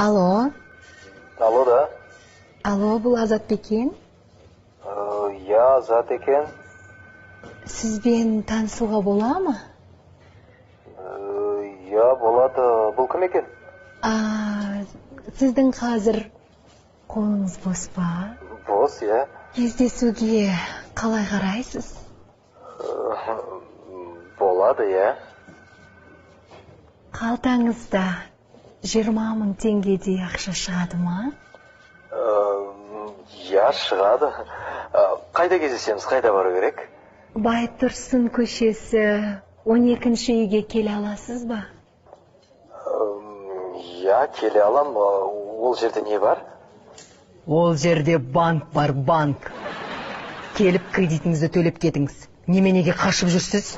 Алло. Алло, да. Алло, бұл Азат екен? Я Азат екен. Сізбен танысуға бола ма? Я болады. Бұл кім екен? Сіздің қазір қолыңыз бос па? Бос, я. Кездесуге қалай қарайсыз? Болады, я. Қалтаңызда 20 000 теңгедей ақша шығады ма? Я, шығады. Қайда кездесеміз, қайда бару керек? Байтұрсын көшесі 12-ші үйге келе аласыз ба? Я, келе алам. Ол жерде не бар? Ол жерде банк бар, банк. Келіп кредитіңізді төлеп кетіңіз. Неменеге қашып жүрсіз?